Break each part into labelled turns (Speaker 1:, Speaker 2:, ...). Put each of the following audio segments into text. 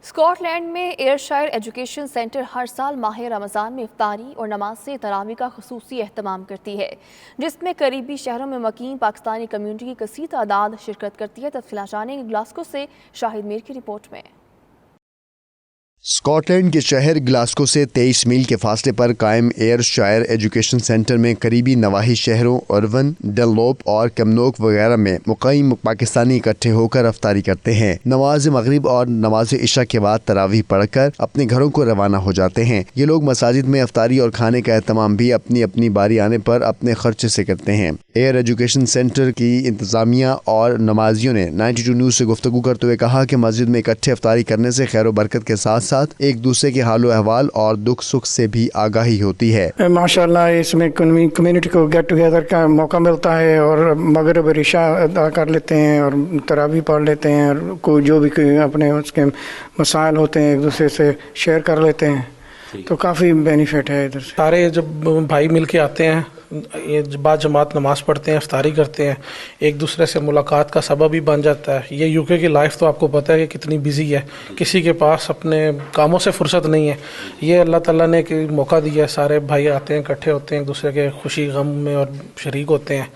Speaker 1: Scott land میں ایئرشائر education centre ہر سال ماہ رمضان میں افطاری اور نماز تراویح کا خصوصی اہتمام کرتی ہے، جس میں قریبی شہروں میں مقیم پاکستانی کمیونٹی کی کثیر تعداد شرکت کرتی ہے۔ تفصیلات جانیں گلاسکو سے شاہد میر کی رپورٹ میں۔
Speaker 2: اسکاٹ لینڈ کے شہر گلاسکو سے 23 میل کے فاصلے پر قائم ایئر شائر ایجوکیشن سینٹر میں قریبی نواحی شہروں ارون، ڈنلوپ اور کمنوک وغیرہ میں مقیم پاکستانی اکٹھے ہو کر افطاری کرتے ہیں۔ نماز مغرب اور نماز عشاء کے بعد تراویح پڑھ کر اپنے گھروں کو روانہ ہو جاتے ہیں۔ یہ لوگ مساجد میں افطاری اور کھانے کا اہتمام بھی اپنی اپنی باری آنے پر اپنے خرچے سے کرتے ہیں۔ ایئر ایجوکیشن سینٹر کی انتظامیہ اور نمازیوں نے 92 نیوز سے گفتگو کرتے ہوئے کہا کہ مسجد میں اکٹھے افطاری کرنے سے خیر و برکت کے ساتھ ایک دوسرے کے حال و احوال اور دکھ سکھ سے بھی آگاہی ہوتی ہے۔
Speaker 3: ماشاءاللہ اس میں کمیونٹی کو گیٹ ٹوگیدر کا موقع ملتا ہے اور مغرب اور عشاء ادا کر لیتے ہیں اور تراویح پڑھ لیتے ہیں، اور کوئی جو بھی اپنے اس کے مسائل ہوتے ہیں ایک دوسرے سے شیئر کر لیتے ہیں، تو کافی بینیفٹ ہے ادھر سے۔
Speaker 4: سارے جب بھائی مل کے آتے ہیں، یہ بعد جماعت نماز پڑھتے ہیں، افطاری کرتے ہیں، ایک دوسرے سے ملاقات کا سبب بھی بن جاتا ہے۔ یہ یو کے کی لائف تو آپ کو پتہ ہے کہ کتنی بزی ہے، کسی کے پاس اپنے کاموں سے فرصت نہیں ہے۔ یہ اللہ تعالیٰ نے ایک موقع دیا ہے، سارے بھائی آتے ہیں، اکٹھے ہوتے ہیں، ایک دوسرے کے خوشی غم میں اور شریک ہوتے ہیں،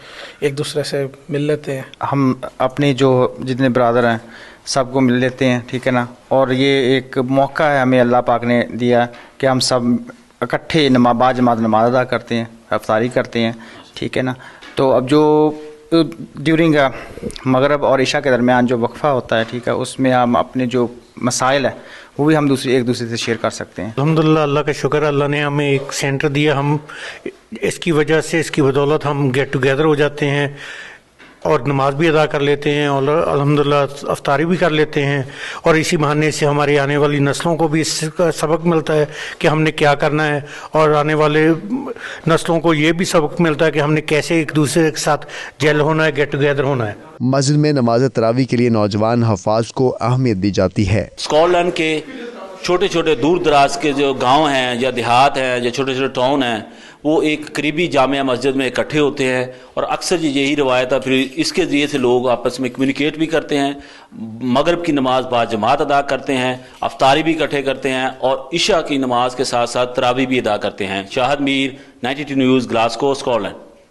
Speaker 4: ایک دوسرے سے مل لیتے ہیں۔
Speaker 5: ہم اپنے جو جتنے برادر ہیں سب کو مل لیتے ہیں، ٹھیک ہے نا، اور یہ ایک موقع ہے ہمیں اللہ پاک نے دیا کہ ہم سب اکٹھے با جماعت نماز ادا کرتے ہیں، افطاری کرتے ہیں، ٹھیک ہے نا۔ تو اب جو ڈیورنگ مغرب اور عشاء کے درمیان جو وقفہ ہوتا ہے، ٹھیک ہے، اس میں ہم اپنے جو مسائل ہیں وہ بھی ہم ایک دوسرے سے شیئر کر سکتے ہیں۔
Speaker 6: الحمدللہ، اللہ کا شکر، اللہ نے ہمیں ایک سینٹر دیا، ہم اس کی وجہ سے، اس کی بدولت ہم گیٹ ٹوگیدر ہو جاتے ہیں اور نماز بھی ادا کر لیتے ہیں اور الحمدللہ افطاری بھی کر لیتے ہیں، اور اسی بہانے سے ہماری آنے والی نسلوں کو بھی اس کا سبق ملتا ہے کہ ہم نے کیا کرنا ہے، اور آنے والے نسلوں کو یہ بھی سبق ملتا ہے کہ ہم نے کیسے ایک دوسرے کے ساتھ جیل ہونا ہے، گیٹ ٹوگیدر ہونا ہے۔
Speaker 2: مسجد میں نماز تراویح کے لیے نوجوان حفاظ کو اہمیت دی جاتی ہے۔
Speaker 7: اسکاٹ لینڈ کے چھوٹے چھوٹے دور دراز کے جو گاؤں ہیں یا دیہات ہیں یا چھوٹے چھوٹے ٹاؤن ہیں، وہ ایک قریبی جامعہ مسجد میں اکٹھے ہوتے ہیں، اور اکثر یہی روایت ہے، پھر اس کے ذریعے سے لوگ آپس میں کمیونیکیٹ بھی کرتے ہیں، مغرب کی نماز با جماعت ادا کرتے ہیں، افطاری بھی اکٹھے کرتے ہیں، اور عشاء کی نماز کے ساتھ ساتھ تراویح بھی ادا کرتے ہیں۔ شاہد میر، 92 نیوز، گلاسکو، اسکاٹ لینڈ۔